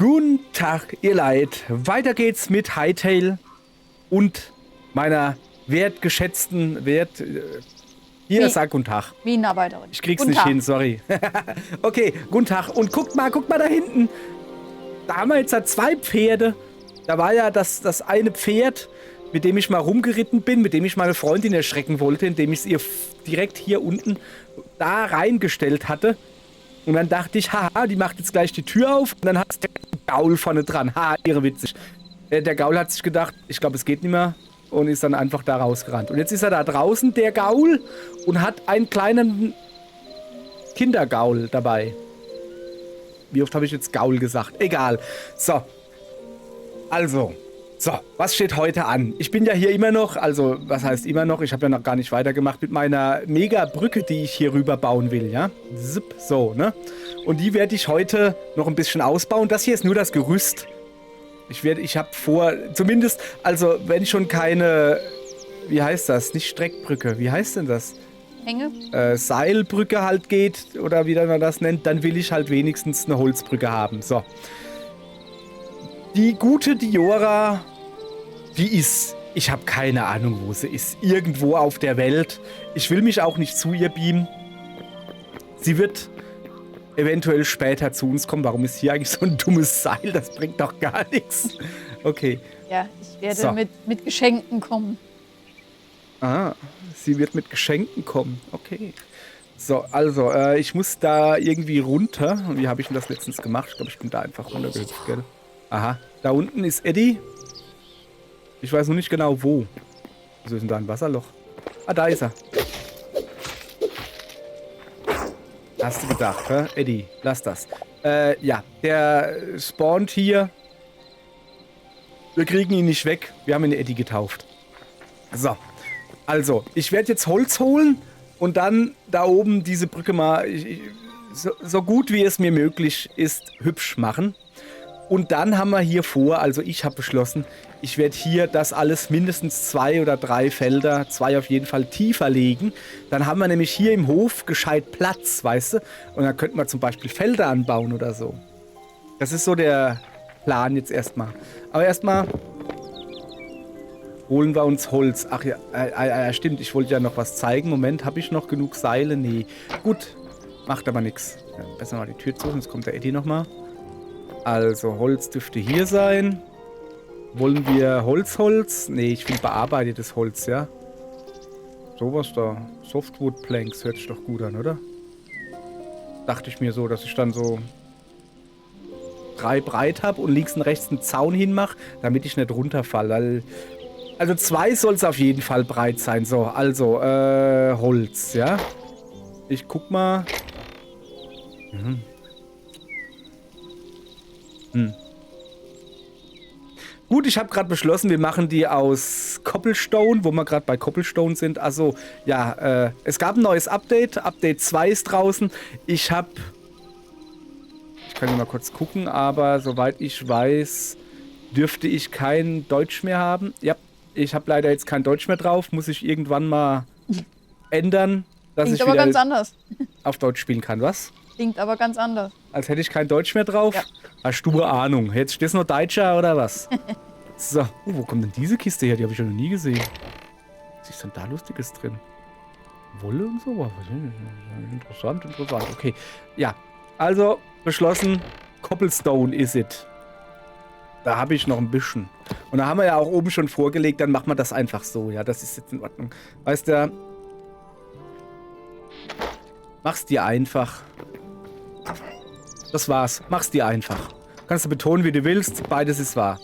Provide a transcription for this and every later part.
Guten Tag, ihr Leid. Weiter geht's mit Hytale und meiner wertgeschätzten, hier, sag guten Tag. Minenarbeiterin. Ich krieg's Guten nicht Tag. hin, sorry. Okay, guten Tag. Und guckt mal da hinten. Da haben wir jetzt ja 2 Pferde. Da war ja das eine Pferd, mit dem ich mal rumgeritten bin, mit dem ich meine Freundin erschrecken wollte, indem ich es ihr direkt hier unten da reingestellt hatte. Und dann dachte ich, haha, die macht jetzt gleich die Tür auf. Und dann hat der Gaul vorne dran. Haha, irre witzig. Der Gaul hat sich gedacht, ich glaube, es geht nicht mehr. Und ist dann einfach da rausgerannt. Und jetzt ist er da draußen, der Gaul, und hat einen kleinen Kindergaul dabei. Wie oft habe ich jetzt Gaul gesagt? Egal. So. Also. So, was steht heute an? Ich bin ja hier immer noch, also was heißt immer noch? Ich habe ja noch gar nicht weitergemacht mit meiner Mega-Brücke, die ich hier rüber bauen will, ja? Zip, so, ne? Und die werde ich heute noch ein bisschen ausbauen. Das hier ist nur das Gerüst. Ich habe vor, zumindest, also wenn schon keine, wie heißt das? Nicht Streckbrücke, wie heißt denn das? Hänge? Seilbrücke halt geht, oder wie man das nennt, dann will ich halt wenigstens eine Holzbrücke haben. So. Die gute Diora, die ist, ich habe keine Ahnung, wo sie ist. Irgendwo auf der Welt. Ich will mich auch nicht zu ihr beamen. Sie wird eventuell später zu uns kommen. Warum ist hier eigentlich so ein dummes Seil? Das bringt doch gar nichts. Okay. Ja, ich werde mit Geschenken kommen. Ah, sie wird mit Geschenken kommen. Okay. So, also, ich muss da irgendwie runter. Und wie habe ich denn das letztens gemacht? Ich glaube, ich bin da einfach runtergehüpft, gell? Aha, da unten ist Eddie. Ich weiß noch nicht genau, wo. Wieso ist denn da ein Wasserloch? Ah, da ist er. Hast du gedacht, hä? Eddie, lass das. Ja, der spawnt hier. Wir kriegen ihn nicht weg. Wir haben ihn Eddie getauft. So, also, ich werde jetzt Holz holen und dann da oben diese Brücke mal so gut wie es mir möglich ist, hübsch machen. Und dann haben wir hier vor, also ich habe beschlossen, ich werde hier das alles mindestens 2 oder 3 Felder, 2 auf jeden Fall tiefer legen. Dann haben wir nämlich hier im Hof gescheit Platz, weißt du? Und dann könnten wir zum Beispiel Felder anbauen oder so. Das ist so der Plan jetzt erstmal. Aber erstmal holen wir uns Holz. Ach ja, stimmt, ich wollte ja noch was zeigen. Moment, habe ich noch genug Seile? Nee. Gut, macht aber nichts. Ja, besser mal die Tür zu, sonst kommt der Eddie nochmal. Also, Holz dürfte hier sein. Wollen wir Holz? Nee, ich will bearbeitetes Holz, ja? Sowas da. Softwood Planks hört sich doch gut an, oder? Dachte ich mir so, dass ich dann so 3 breit habe und links und rechts einen Zaun hinmache, damit ich nicht runterfalle. Also 2 soll es auf jeden Fall breit sein. So, also, Holz, ja? Ich guck mal. Gut, ich habe gerade beschlossen, wir machen die aus Cobblestone, wo wir gerade bei Cobblestone sind. Also, ja, es gab ein neues Update. Update 2 ist draußen. Ich kann ja mal kurz gucken, aber soweit ich weiß, dürfte ich kein Deutsch mehr haben. Ja, ich habe leider jetzt kein Deutsch mehr drauf. Muss ich irgendwann mal ändern, dass Klingt ich aber wieder ganz anders. auf Deutsch spielen kann. Was? Klingt aber ganz anders. Als hätte ich kein Deutsch mehr drauf? Ja. Hast du eine Ahnung? Jetzt stehst du noch Deutscher oder was? So, wo kommt denn diese Kiste her? Die habe ich ja noch nie gesehen. Was ist denn da Lustiges drin? Wolle und so? Interessant. Okay. Ja, also beschlossen, Cobblestone is it. Da habe ich noch ein bisschen. Und da haben wir ja auch oben schon vorgelegt, dann machen wir das einfach so. Ja, das ist jetzt in Ordnung. Weißt du, mach's dir einfach. Das war's. Mach's dir einfach. Kannst du betonen, wie du willst. Beides ist wahr.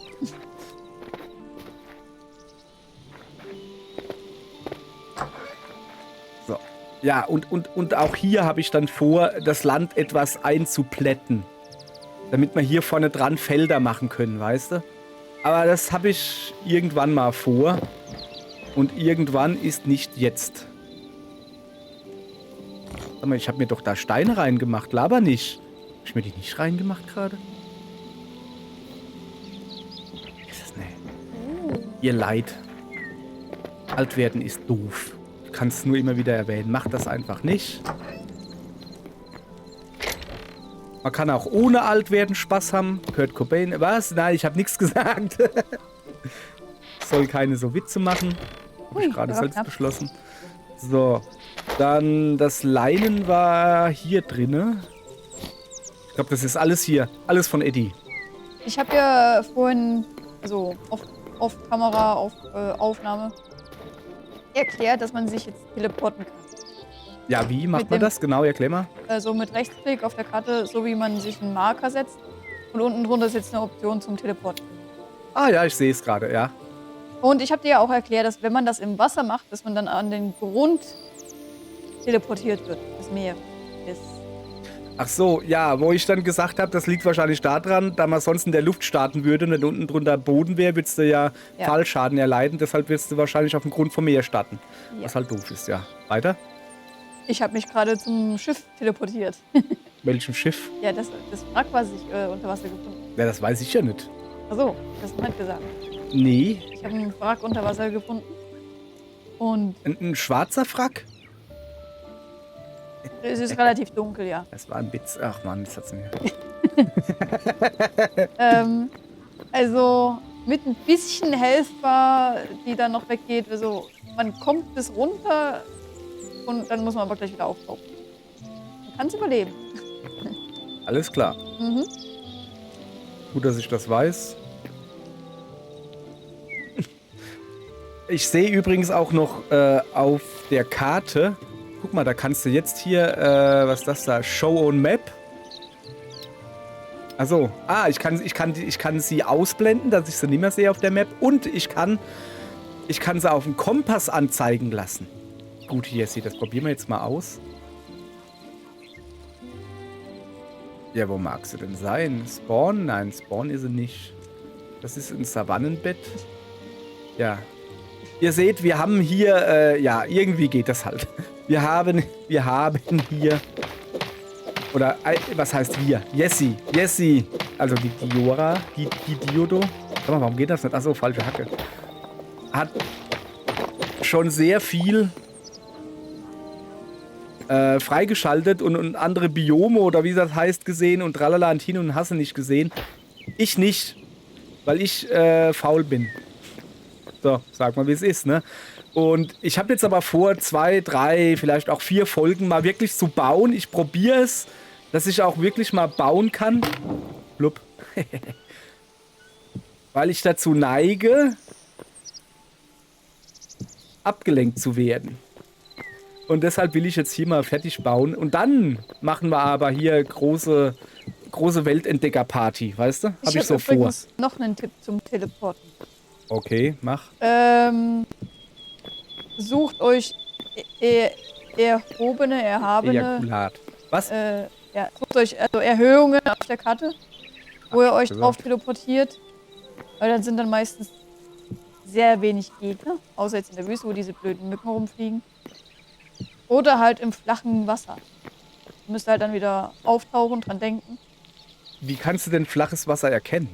So. Ja, und auch hier habe ich dann vor, das Land etwas einzuplätten. Damit wir hier vorne dran Felder machen können, weißt du? Aber das habe ich irgendwann mal vor. Und irgendwann ist nicht jetzt. Sag mal, ich habe mir doch da Steine reingemacht. Laber nicht. Habe ich mir die nicht reingemacht gerade? Ist das ne? Ihr Leid. Alt werden ist doof. Ich kann es nur immer wieder erwähnen. Macht das einfach nicht. Man kann auch ohne alt werden Spaß haben. Kurt Cobain. Was? Nein, ich habe nichts gesagt. Soll keine so Witze machen. Habe ich gerade selbst beschlossen. So. Dann das Leinen war hier drinne. Ich glaube, das ist alles hier. Alles von Eddie. Ich habe ja vorhin, also auf Kamera, auf Aufnahme, erklärt, dass man sich jetzt teleporten kann. Ja, wie macht man das? Genau, erklär mal. Also mit Rechtsklick auf der Karte, so wie man sich einen Marker setzt. Und unten drunter ist jetzt eine Option zum Teleporten. Ah ja, ich sehe es gerade, ja. Und ich habe dir ja auch erklärt, dass wenn man das im Wasser macht, dass man dann an den Grund teleportiert wird. Das Meer ist. Ach so, ja, wo ich dann gesagt habe, das liegt wahrscheinlich daran, da man sonst in der Luft starten würde und wenn unten drunter Boden wäre, würdest du ja Fallschaden erleiden. Deshalb wirst du wahrscheinlich auf dem Grund vom Meer starten. Ja. Was halt doof ist, ja. Weiter? Ich habe mich gerade zum Schiff teleportiert. Welchem Schiff? Ja, das Wrack, was ich unter Wasser gefunden habe. Ja, das weiß ich ja nicht. Ach so, das hast du nicht gesagt. Nee. Ich habe einen Wrack unter Wasser gefunden. Und Ein schwarzer Wrack? es ist relativ dunkel, ja. Das war ein Witz. Ach Mann, das hat's mir. Also mit ein bisschen Helfer, die dann noch weggeht. Also man kommt bis runter und dann muss man aber gleich wieder auftauchen. Man kann es überleben. Alles klar. Mhm. Gut, dass ich das weiß. Ich sehe übrigens auch noch auf der Karte. Guck mal, da kannst du jetzt hier, was ist das da? Show on Map. Also, ich kann sie ausblenden, dass ich sie nicht mehr sehe auf der Map. Und ich kann sie auf dem Kompass anzeigen lassen. Gut, hier sieht das. Probieren wir jetzt mal aus. Ja, wo mag sie denn sein? Spawn? Nein, Spawn ist sie nicht. Das ist ein Savannenbett. Ja. Ihr seht, wir haben hier, ja, irgendwie geht das halt. Wir haben hier, oder, was heißt wir? Jessie, also die Diora, die Diodo. Sag mal, warum geht das nicht? Achso, falsche Hacke. Hat schon sehr viel freigeschaltet und andere Biome oder wie das heißt gesehen und tralala und hin und hasse nicht gesehen. Ich nicht, weil ich faul bin. So, sag mal, wie es ist, ne? Und ich habe jetzt aber vor, 2, 3, vielleicht auch 4 Folgen mal wirklich zu bauen. Ich probiere es, dass ich auch wirklich mal bauen kann. Blub. Weil ich dazu neige, abgelenkt zu werden. Und deshalb will ich jetzt hier mal fertig bauen. Und dann machen wir aber hier große Weltentdecker-Party, weißt du? Hab ich so vor. Noch einen Tipp zum Teleporten. Okay, mach. Sucht euch erhabene. Ejakulat. Was? Ja, sucht euch also Erhöhungen auf der Karte, wo ihr euch drauf teleportiert. Weil dann sind dann meistens sehr wenig Gegner. Außer jetzt in der Wüste, wo diese blöden Mücken rumfliegen. Oder halt im flachen Wasser. Ihr müsst halt dann wieder auftauchen, dran denken. Wie kannst du denn flaches Wasser erkennen?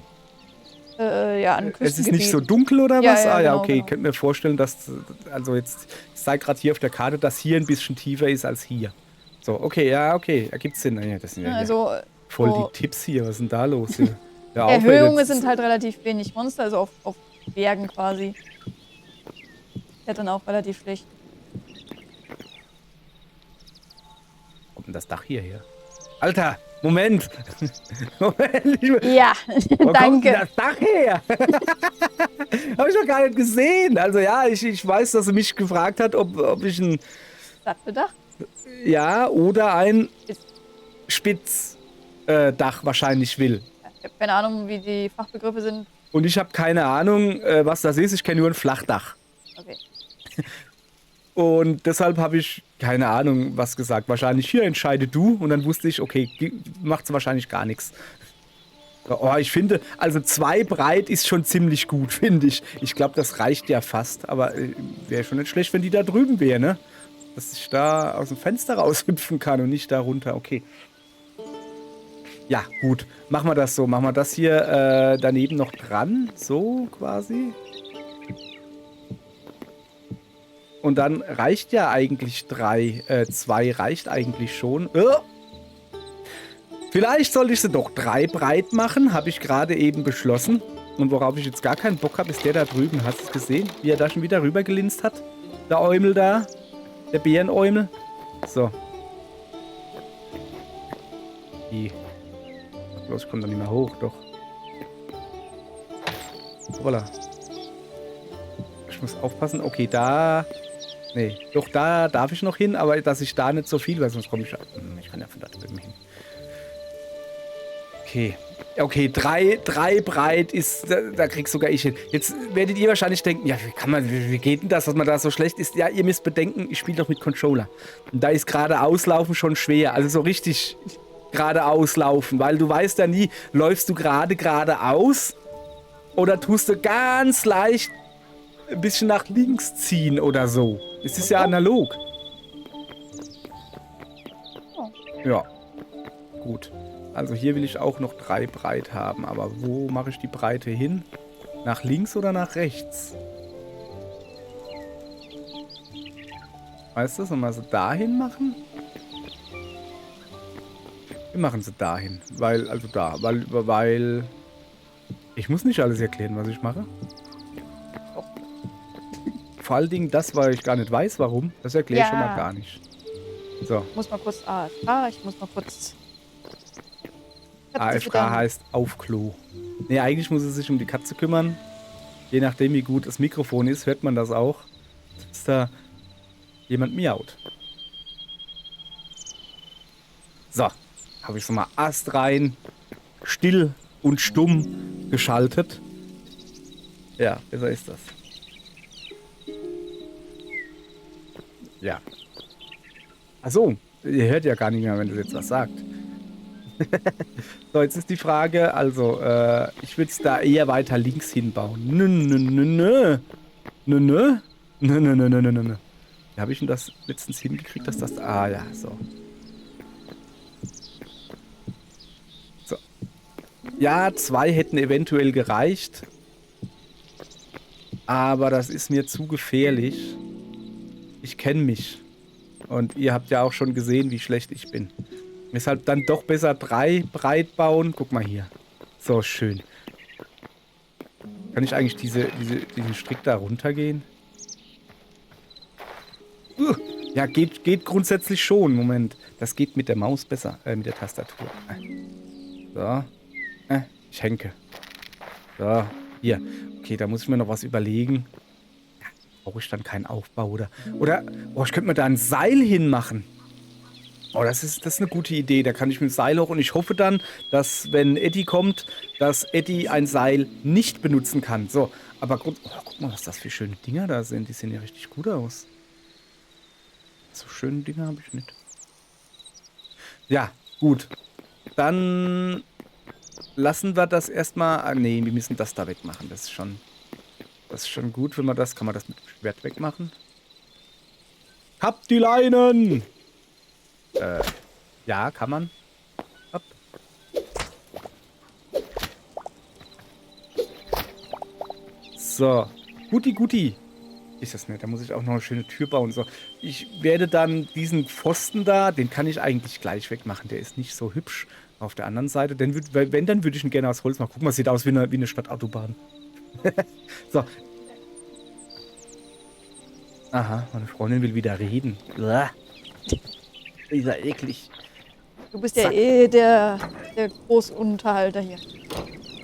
Ja, an Küstengebiet. Es ist nicht so dunkel oder was? Ja, Ja, genau, okay. genau. Ich könnte mir vorstellen, dass, also jetzt, ich zeige gerade hier auf der Karte, dass hier ein bisschen tiefer ist als hier. So, okay, ja, okay. Ergibt Sinn. Ja, das sind ja Also, voll so die Tipps hier. Was ist denn da los? Hier? Ja, Erhöhungen sind halt relativ wenig Monster, also auf Bergen quasi. Der dann auch relativ schlecht. Kommt denn das Dach hierher? Alter, Moment! Moment! Ja, Wo danke. kommt denn das Dach her? Hab ich doch gar nicht gesehen. Also ja, ich weiß, dass sie mich gefragt hat, ob ich ein... Satteldach? Ja, oder ein Spitzdach wahrscheinlich will. Ich habe keine Ahnung, wie die Fachbegriffe sind. Und ich habe keine Ahnung, was das ist. Ich kenne nur ein Flachdach. Okay. Und deshalb habe ich keine Ahnung, was gesagt. Wahrscheinlich, hier entscheide du. Und dann wusste ich, okay, macht's wahrscheinlich gar nichts. Oh, ich finde, also 2 breit ist schon ziemlich gut, finde ich. Ich glaube, das reicht ja fast. Aber wäre schon nicht schlecht, wenn die da drüben wäre, ne? Dass ich da aus dem Fenster raushüpfen kann und nicht da runter. Okay. Ja, gut. Machen wir das so. Machen wir das hier daneben noch dran. So quasi. Und dann reicht ja eigentlich 2 reicht eigentlich schon. Vielleicht sollte ich sie doch 3 breit machen, habe ich gerade eben beschlossen. Und worauf ich jetzt gar keinen Bock habe, ist der da drüben. Hast du es gesehen, wie er da schon wieder rübergelinst hat? Der Eumel da. Der Bäreneumel. So. Bloß ich komme da nicht mehr hoch, doch. Voilà. Ich muss aufpassen. Okay, da... Nee, doch da darf ich noch hin, aber dass ich da nicht so viel, weil sonst komme ich... Ich kann ja von da drüben hin. Okay. Okay, 3 breit ist... Da krieg sogar ich hin. Jetzt werdet ihr wahrscheinlich denken, ja, wie geht denn das, dass man da so schlecht ist? Ja, ihr müsst bedenken, ich spiele doch mit Controller. Und da ist gerade Auslaufen schon schwer. Also so richtig geradeaus laufen, weil du weißt ja nie, läufst du geradeaus oder tust du ganz leicht ein bisschen nach links ziehen oder so. Es ist ja analog. Ja, gut. Also hier will ich auch noch 3 breit haben, aber wo mache ich die Breite hin? Nach links oder nach rechts? Weißt du, sollen wir sie dahin machen? Wir machen sie dahin, weil ich muss nicht alles erklären, was ich mache. Vor allen Dingen das, weil ich gar nicht weiß, warum. Das erkläre ich schon mal gar nicht. So. Ich muss mal kurz ich muss mal kurz... AFK heißt auf Klo. Nee, eigentlich muss es sich um die Katze kümmern. Je nachdem, wie gut das Mikrofon ist, hört man das auch. Dass da jemand miaut. So. Habe ich so mal astrein, still und stumm geschaltet. Ja, besser ist das. Ja. Achso, ihr hört ja gar nicht mehr, wenn du jetzt was sagt. So, jetzt ist die Frage, also, ich würde es da eher weiter links hinbauen. Nö. Wie habe ich denn das letztens hingekriegt, dass das... Ah, ja, so. So. Ja, 2 hätten eventuell gereicht. Aber das ist mir zu gefährlich. Ich kenne mich. Und ihr habt ja auch schon gesehen, wie schlecht ich bin. Deshalb dann doch besser 3 breit bauen. Guck mal hier. So, schön. Kann ich eigentlich diesen Strick da runtergehen? Ja, geht grundsätzlich schon. Moment. Das geht mit der Maus besser. Mit der Tastatur. So. Ich henke. So. Hier. Okay, da muss ich mir noch was überlegen. Ja, brauche ich dann keinen Aufbau, oder? Oh, ich könnte mir da ein Seil hinmachen. Oh, das ist eine gute Idee. Da kann ich mit dem Seil hoch und ich hoffe dann, dass, wenn Eddie kommt, dass Eddie ein Seil nicht benutzen kann. So, aber guck mal, was das für schöne Dinger da sind. Die sehen ja richtig gut aus. So schöne Dinger habe ich nicht. Ja, gut. Dann lassen wir das erstmal... nee, wir müssen das da wegmachen. Das ist schon gut, wenn man das... Kann man das mit dem Schwert wegmachen? Habt die Leinen! Ja, kann man. Hopp. So. Guti. Ist das nicht? Da muss ich auch noch eine schöne Tür bauen. So. Ich werde dann diesen Pfosten da, den kann ich eigentlich gleich wegmachen. Der ist nicht so hübsch auf der anderen Seite. Dann würde ich ihn gerne aus Holz machen. Guck mal, sieht aus wie eine Stadtautobahn. So. Aha, meine Freundin will wieder reden. Uah. Ist ja eklig. Du bist ja der Großunterhalter hier.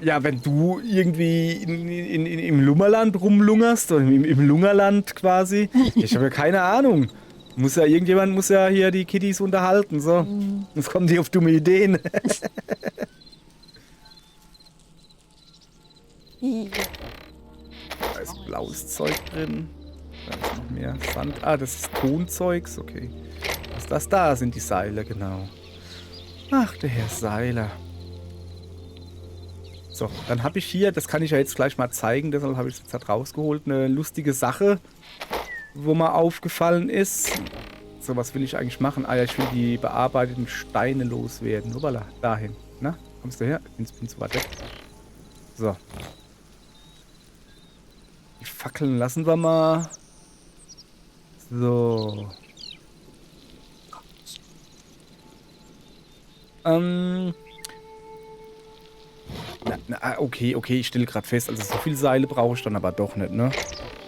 Ja, wenn du irgendwie im Lummerland rumlungerst, oder im Lungerland quasi. Ich habe ja keine Ahnung. Irgendjemand muss ja hier die Kitties unterhalten. So. Jetzt kommen die auf dumme Ideen. Da ist blaues Zeug drin. Da ist noch mehr Sand. Ah, das ist Tonzeugs. Okay. Was das da sind, die Seile, genau. Ach, der Herr Seiler. So, dann habe ich hier, das kann ich ja jetzt gleich mal zeigen, deshalb habe ich es jetzt halt rausgeholt, eine lustige Sache, wo mir aufgefallen ist. So, was will ich eigentlich machen? Ah ja, ich will die bearbeiteten Steine loswerden. Hoppala, dahin. Na, kommst du her? Ich bin zu weit weg. So. Die Fackeln lassen wir mal. So. Okay, ich stelle gerade fest, also so viele Seile brauche ich dann aber doch nicht, ne?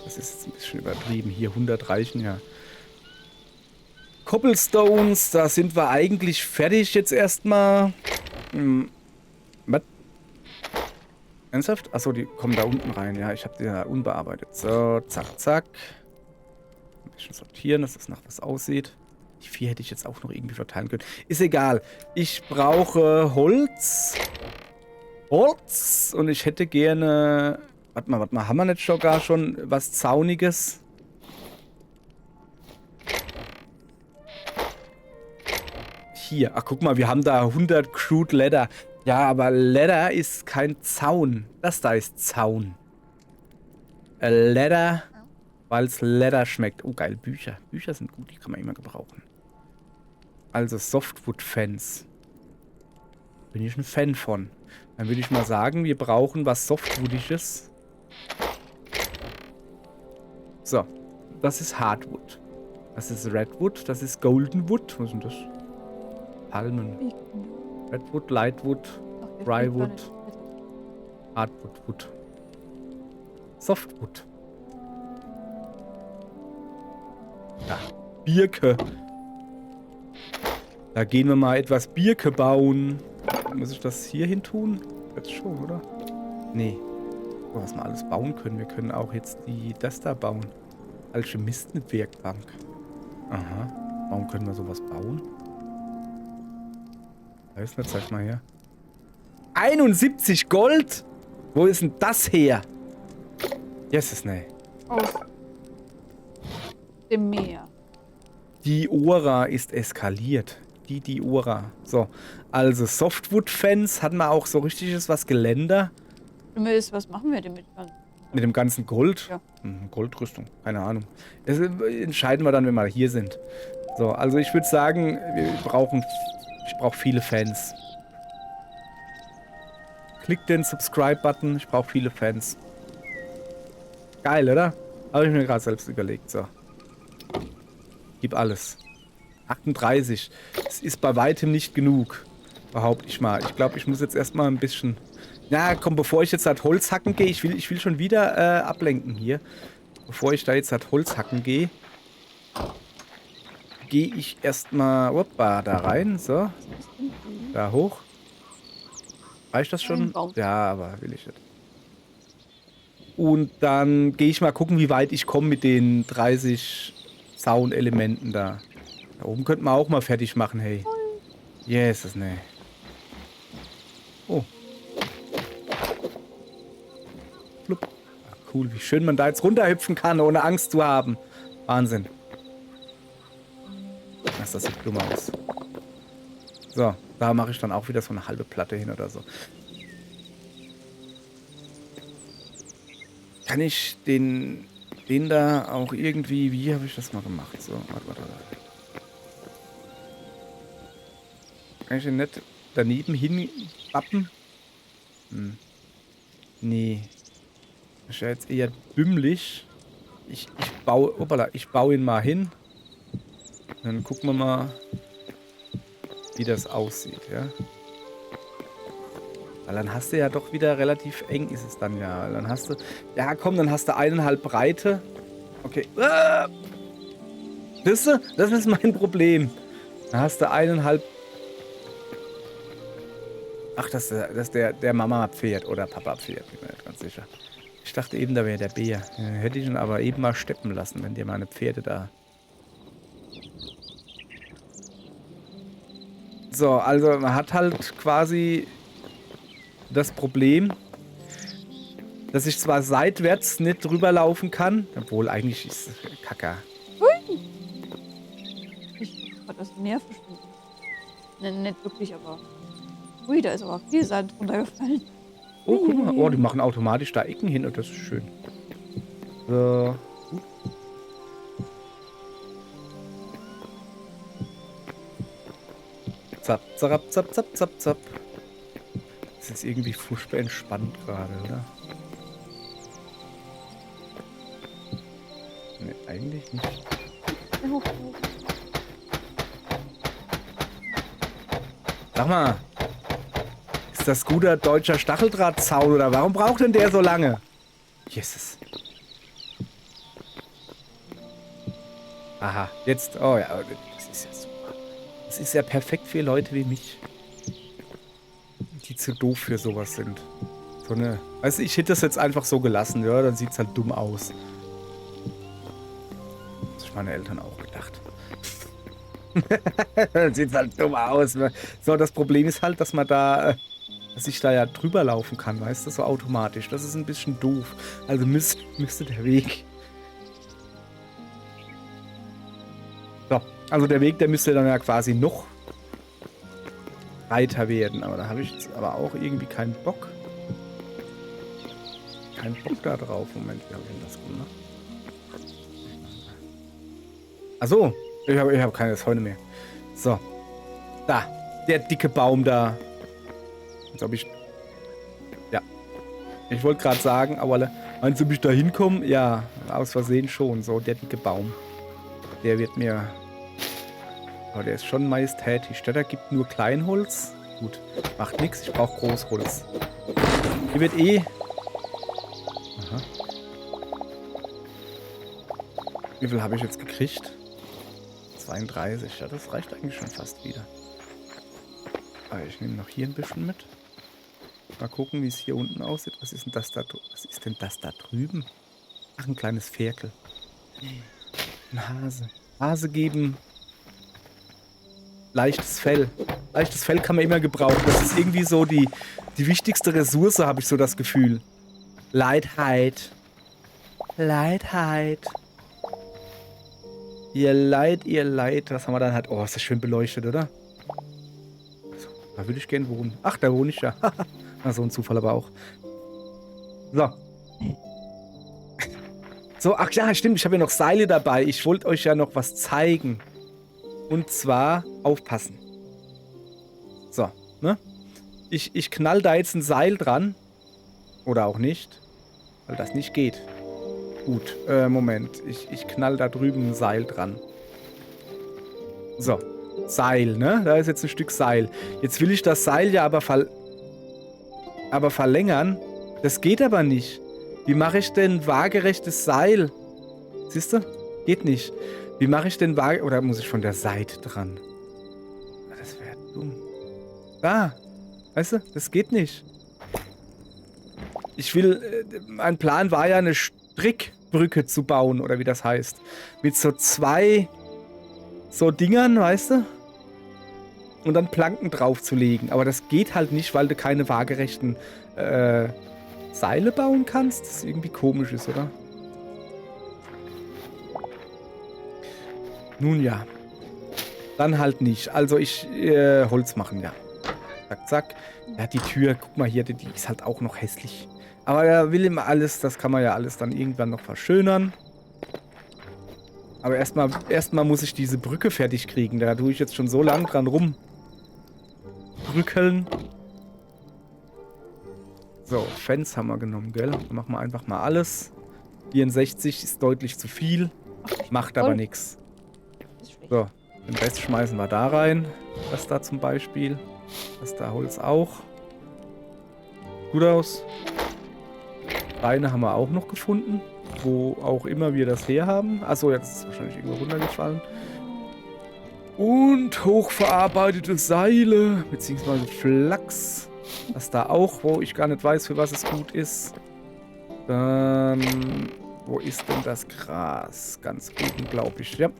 Das ist jetzt ein bisschen übertrieben. Hier 100 reichen ja. Cobblestones, da sind wir eigentlich fertig jetzt erstmal. Was? Ernsthaft? Achso, die kommen da unten rein. Ja, ich habe die ja unbearbeitet. So, zack, zack. Ein bisschen sortieren, dass das nach was aussieht. Die 4 hätte ich jetzt auch noch irgendwie verteilen können. Ist egal. Ich brauche Holz. Und ich hätte gerne... Warte mal. Haben wir nicht sogar schon was Zauniges? Hier. Ach, guck mal, wir haben da 100 Crude Leather. Ja, aber Leather ist kein Zaun. Das da ist Zaun. Leather, weil es Leather schmeckt. Oh, geil, Bücher. Bücher sind gut, die kann man immer gebrauchen. Also Softwood-Fans. Bin ich ein Fan von. Dann würde ich mal sagen, wir brauchen was Softwoodiges. So, das ist Hardwood. Das ist Redwood, das ist Goldenwood. Was ist denn das? Palmen. Redwood, Lightwood, Drywood, Hardwood, Wood. Softwood. Ja, Birke. Da gehen wir mal etwas Birke bauen. Muss ich das hier hin tun? Jetzt schon, oder? Nee. Oh, was wir alles bauen können. Wir können auch jetzt das da bauen. Alchemist mit Werkbank. Aha. Warum können wir sowas bauen? Weiß nicht, zeig mal her. 71 Gold? Wo ist denn das her? Jesus, nee. Aus dem Meer. Die Ora ist eskaliert. Die Ora. So, also Softwood-Fans hatten wir auch so richtiges was Geländer. Was machen wir denn mit? Mit dem ganzen Gold? Ja. Goldrüstung, keine Ahnung. Das entscheiden wir dann, wenn wir hier sind. So, also ich würde sagen, ich brauche viele Fans. Klick den Subscribe-Button, ich brauche viele Fans. Geil, oder? Habe ich mir gerade selbst überlegt, so. Gib alles. 38. Das ist bei weitem nicht genug. Behaupte ich mal. Ich glaube, ich muss jetzt erstmal ein bisschen... Na komm, bevor ich jetzt halt Holz hacken gehe, ich will schon wieder ablenken hier. Bevor ich da jetzt halt Holz hacken gehe, gehe ich erstmal da rein. So. Da hoch. Reicht das schon? Ja, aber will ich nicht. Und dann gehe ich mal gucken, wie weit ich komme mit den 30 Zaunelementen da. Da oben könnten wir auch mal fertig machen, hey. Jesus, ne. Oh. Flupp. Ah, cool, wie schön man da jetzt runterhüpfen kann, ohne Angst zu haben. Wahnsinn. Was, das sieht dumm aus. So, da mache ich dann auch wieder so eine halbe Platte hin oder so. Kann ich den da auch irgendwie... Wie habe ich das mal gemacht? So, warte. Kann ich den nicht daneben hinbappen? Nee. Das ist ja jetzt eher dümmlich. Ich baue ihn mal hin. Dann gucken wir mal, wie das aussieht, ja. Weil dann hast du ja doch wieder relativ eng ist es dann ja. Dann hast du... Ja, komm, dann hast du 1,5 Breite. Okay. Siehst du? Das ist mein Problem. Dann hast du 1,5... Ach, das ist der Mama-Pferd oder Papa-Pferd. Bin mir nicht ganz sicher. Ich dachte eben, da wäre der Bär. Hätte ich ihn aber eben mal steppen lassen, wenn dir meine Pferde da... So, also man hat halt quasi das Problem, dass ich zwar seitwärts nicht drüber laufen kann, obwohl eigentlich ist es Kacke. Hui! Ich hab das Meer verschwunden. Ne, nicht wirklich, aber... Ui, da ist aber viel Sand runtergefallen. Oh, guck mal. Oh, die machen automatisch da Ecken hin und das ist schön. So. Zap, zap, zap, zap, zap, zap. Das ist irgendwie furchtbar entspannt gerade, oder? Ne, eigentlich nicht. Sag mal. Ist das guter deutscher Stacheldrahtzaun oder warum braucht denn der so lange? Jesus. Aha, jetzt, oh ja, das ist ja super. Das ist ja perfekt für Leute wie mich. Die zu doof für sowas sind. So eine, also ich hätte das jetzt einfach so gelassen, ja, dann sieht es halt dumm aus. Das sich meine Eltern auch gedacht. Dann sieht es halt dumm aus. So, das Problem ist halt, dass man da, dass ich da ja drüber laufen kann, weißt du, so automatisch. Das ist ein bisschen doof. Also müsste der Weg. So, also der Weg, der müsste dann ja quasi noch breiter werden. Aber da habe ich jetzt aber auch irgendwie keinen Bock. Keinen Bock da drauf. Moment, wie habe ich denn das gemacht? Achso, ich hab keine Zäune mehr. So. Da. Der dicke Baum da. Als ob ich... Ja. Ich wollte gerade sagen, aber meinst du, ob ich da hinkomme? Ja, aus Versehen schon. So, der dicke Baum. Der wird mir... Aber der ist schon majestätisch. Der gibt nur Kleinholz. Gut, macht nichts. Ich brauche Großholz. Hier wird eh... Aha. Wie viel habe ich jetzt gekriegt? 32. Ja, das reicht eigentlich schon fast wieder. Aber ich nehme noch hier ein bisschen mit. Mal gucken, wie es hier unten aussieht. Was ist denn das da? Was ist denn das da drüben? Ach, ein kleines Ferkel. Ein Hase. Hase geben. Leichtes Fell. Leichtes Fell kann man immer gebrauchen. Das ist irgendwie so die wichtigste Ressource, habe ich so das Gefühl. Leidheit. Leidheit. Ihr Leid. Was haben wir dann halt? Oh, ist das schön beleuchtet, oder? So, da würde ich gerne wohnen. Ach, da wohne ich ja. Na, so ein Zufall aber auch. So. So, ach ja, stimmt. Ich habe ja noch Seile dabei. Ich wollte euch ja noch was zeigen. Und zwar aufpassen. So, ne? Ich knall da jetzt ein Seil dran. Oder auch nicht. Weil das nicht geht. Gut, Moment. Ich knall da drüben ein Seil dran. So, Seil, ne? Da ist jetzt ein Stück Seil. Jetzt will ich das Seil ja aber verlängern. Das geht aber nicht. Wie mache ich denn waagerechtes Seil? Siehst du? Geht nicht. Wie mache ich denn waagerecht... Oder muss ich von der Seite dran? Das wäre dumm. Da. Weißt du? Das geht nicht. Ich will... mein Plan war ja, eine Strickbrücke zu bauen. Oder wie das heißt. Mit so 2... so Dingern, weißt du? Und dann Planken draufzulegen. Aber das geht halt nicht, weil du keine waagerechten Seile bauen kannst. Das irgendwie komisch ist, oder? Nun ja. Dann halt nicht. Also ich Holz machen, ja. Zack, zack. Ja, die Tür, guck mal hier, die ist halt auch noch hässlich. Aber er will immer alles, das kann man ja alles dann irgendwann noch verschönern. Aber erstmal muss ich diese Brücke fertig kriegen. Da tue ich jetzt schon so lang dran rumbrückeln. So, Fans haben wir genommen, gell? Dann machen wir einfach mal alles. 64 ist deutlich zu viel. Macht aber nichts. So, den Rest schmeißen wir da rein. Das da zum Beispiel. Das da Holz auch. Gut aus. Beine haben wir auch noch gefunden. Wo auch immer wir das herhaben. Achso, jetzt ist es wahrscheinlich irgendwo runtergefallen. Und hochverarbeitete Seile. Beziehungsweise Flachs. Das da auch, wo ich gar nicht weiß, für was es gut ist. Dann... Wo ist denn das Gras? Ganz oben, glaube ich. Ja.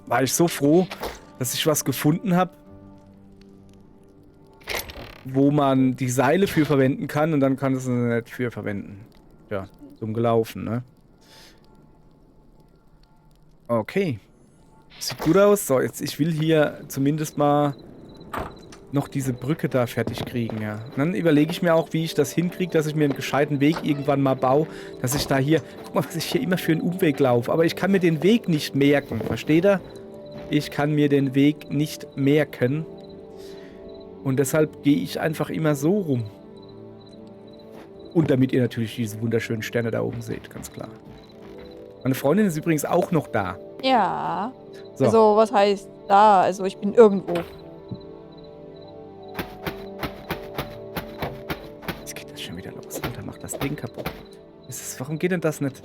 War ich so froh, dass ich was gefunden habe, wo man die Seile für verwenden kann und dann kann es nicht für verwenden. Ja, dumm gelaufen, ne? Okay. Sieht gut aus. So, jetzt ich will hier zumindest mal noch diese Brücke da fertig kriegen, ja. Und dann überlege ich mir auch, wie ich das hinkriege, dass ich mir einen gescheiten Weg irgendwann mal baue, dass ich da hier... Guck mal, was ich hier immer für einen Umweg laufe. Aber ich kann mir den Weg nicht merken, versteht ihr? Ich kann mir den Weg nicht merken. Und deshalb gehe ich einfach immer so rum. Und damit ihr natürlich diese wunderschönen Sterne da oben seht, ganz klar. Meine Freundin ist übrigens auch noch da. Ja. So. Also, was heißt da? Also, ich bin irgendwo. schon wieder los? Alter, mach das Ding kaputt. Warum geht denn das nicht?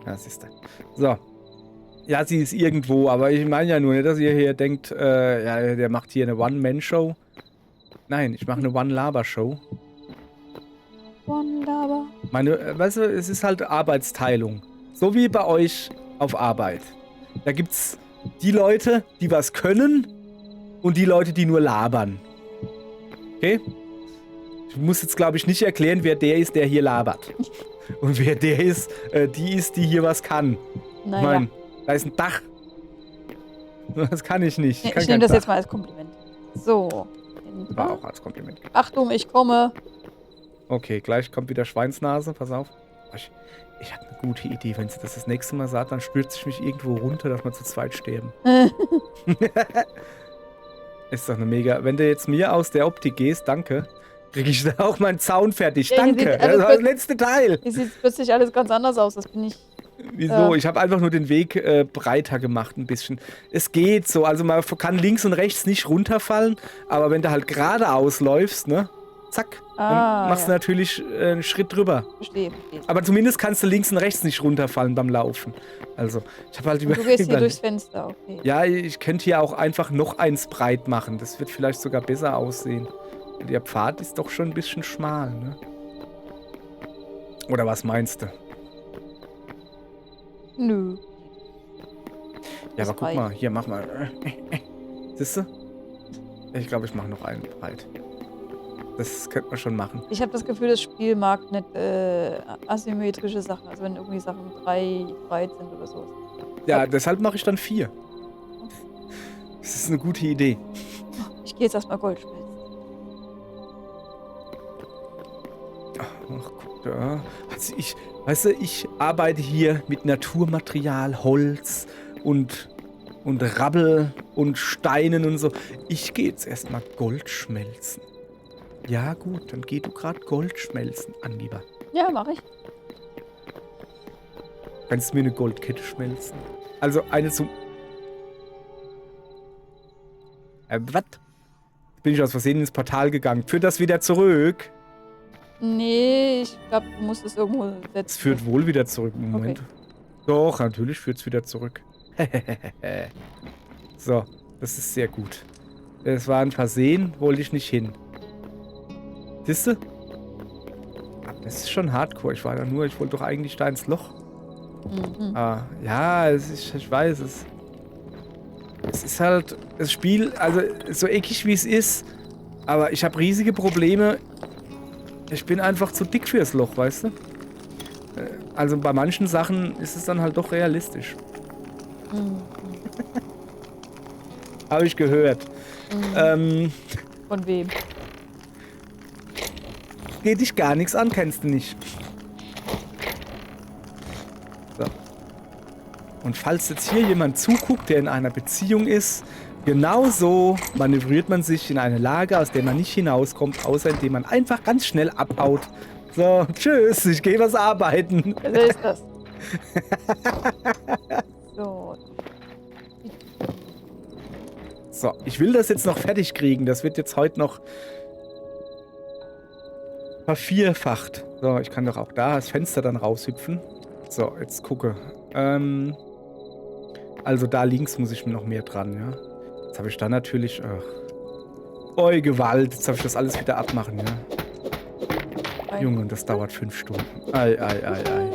Ja, siehst du. So. Ja, sie ist irgendwo, aber ich meine ja nur nicht, dass ihr hier denkt, ja, der macht hier eine One-Man-Show. Nein, ich mache eine One-Laber-Show. One-Laber. Weißt du, es ist halt Arbeitsteilung. So wie bei euch auf Arbeit. Da gibt's die Leute, die was können und die Leute, die nur labern. Okay? Ich muss jetzt, glaube ich, nicht erklären, wer der ist, der hier labert. Und wer der ist, die hier was kann. Naja. Ich meine, da ist ein Dach. Das kann ich nicht. Ich nehme das jetzt mal als Kompliment. So. War auch als Kompliment. Achtung, ich komme. Okay, gleich kommt wieder Schweinsnase. Pass auf. Ich habe eine gute Idee. Wenn sie das nächste Mal sagt, dann stürzt ich mich irgendwo runter, dass wir zu zweit sterben. Ist doch eine mega... Wenn du jetzt mir aus der Optik gehst, danke, kriege ich da auch meinen Zaun fertig. Ja, Danke. Das war das letzte Teil. Hier sieht plötzlich alles ganz anders aus. Das bin ich... Wieso? Ich habe einfach nur den Weg breiter gemacht ein bisschen. Es geht so. Also man kann links und rechts nicht runterfallen, aber wenn du halt geradeaus läufst, ne? Zack. Dann machst du natürlich einen Schritt drüber. Verstehe. Aber zumindest kannst du links und rechts nicht runterfallen beim Laufen. Also, ich habe halt Du gehst hier durchs Fenster, okay. Ja, ich könnte hier auch einfach noch eins breit machen. Das wird vielleicht sogar besser aussehen. Der Pfad ist doch schon ein bisschen schmal, ne? Oder was meinst du? Nö. Ja, aber guck mal, hier, mach mal. Siehst du? Ich glaube, ich mache noch einen breit. Das könnte man schon machen. Ich habe das Gefühl, das Spiel mag nicht asymmetrische Sachen. Also wenn irgendwie Sachen 3 breit sind oder so. Ja, deshalb mache ich dann 4. Das ist eine gute Idee. Ich gehe jetzt erstmal Gold schmelzen. Ach, guck da. Also ich arbeite hier mit Naturmaterial, Holz und Rabbel und Steinen und so. Ich gehe jetzt erstmal Gold schmelzen. Ja gut, dann geh du gerade Gold schmelzen, Angeber. Ja, mache ich. Kannst du mir eine Goldkette schmelzen? Also eine zum... was? Bin ich aus Versehen ins Portal gegangen. Führt das wieder zurück? Nee, ich glaube, du musst es irgendwo setzen. Es führt wohl wieder zurück. Moment. Okay. Doch, natürlich führt es wieder zurück. So, das ist sehr gut. Es war ein Versehen, wollte ich nicht hin. Siehst du? Das ist schon hardcore. Ich wollte doch eigentlich da ins Loch. Mhm. Ja, ich weiß es. Es ist halt das Spiel, also so eckig wie es ist, aber ich habe riesige Probleme. Ich bin einfach zu dick fürs Loch, weißt du? Also bei manchen Sachen ist es dann halt doch realistisch. Mhm. Habe ich gehört. Mhm. Von wem? Geht dich gar nichts an, kennst du nicht. So. Und falls jetzt hier jemand zuguckt, der in einer Beziehung ist, genauso manövriert man sich in eine Lage, aus der man nicht hinauskommt, außer indem man einfach ganz schnell abhaut. So, tschüss, ich gehe was arbeiten. Wer ist das? So. So, ich will das jetzt noch fertig kriegen. Das wird jetzt heute noch vervierfacht. So, ich kann doch auch da das Fenster dann raushüpfen. So, jetzt gucke. Also da links muss ich mir noch mehr dran, ja. Jetzt habe ich da natürlich... Oi, Gewalt. Jetzt darf ich das alles wieder abmachen, ja. Junge, und das dauert 5 Stunden. Ei, ei, ei, ei.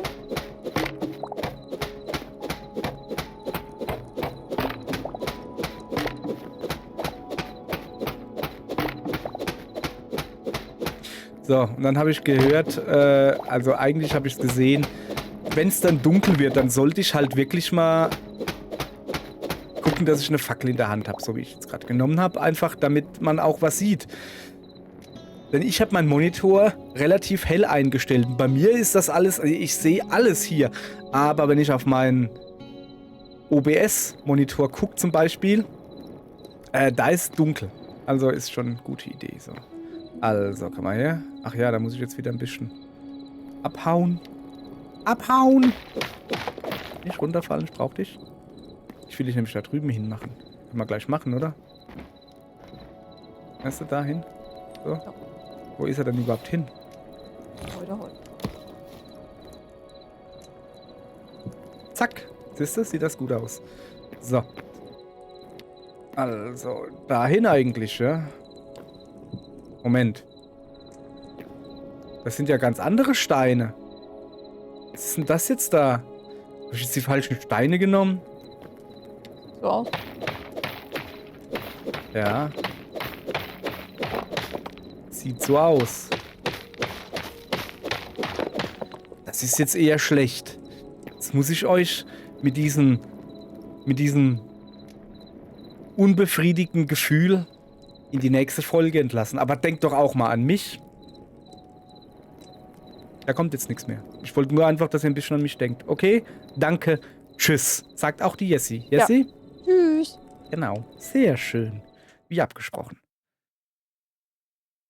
So, und dann habe ich gehört, also eigentlich habe ich es gesehen, wenn es dann dunkel wird, dann sollte ich halt wirklich mal gucken, dass ich eine Fackel in der Hand habe, so wie ich jetzt gerade genommen habe, einfach damit man auch was sieht. Denn ich habe meinen Monitor relativ hell eingestellt. Bei mir ist das alles, also ich sehe alles hier. Aber wenn ich auf meinen OBS-Monitor gucke zum Beispiel, da ist dunkel. Also ist schon eine gute Idee. So. Also, komm mal her. Ach ja, da muss ich jetzt wieder ein bisschen abhauen. Abhauen! Nicht runterfallen, ich brauch dich. Ich will dich nämlich da drüben hinmachen. Können wir gleich machen, oder? Weißt du, dahin? So. Wo ist er denn überhaupt hin? Heute. Zack. Siehst du, sieht das gut aus. So. Also, dahin eigentlich, ja? Moment. Das sind ja ganz andere Steine. Was ist denn das jetzt da? Habe ich jetzt die falschen Steine genommen? So aus. Ja. Sieht so aus. Das ist jetzt eher schlecht. Jetzt muss ich euch mit diesem unbefriedigten Gefühl in die nächste Folge entlassen. Aber denkt doch auch mal an mich. Da kommt jetzt nichts mehr. Ich wollte nur einfach, dass ihr ein bisschen an mich denkt. Okay? Danke. Tschüss. Sagt auch die Jessie. Jessie? Ja. Tschüss. Genau. Sehr schön. Wie abgesprochen.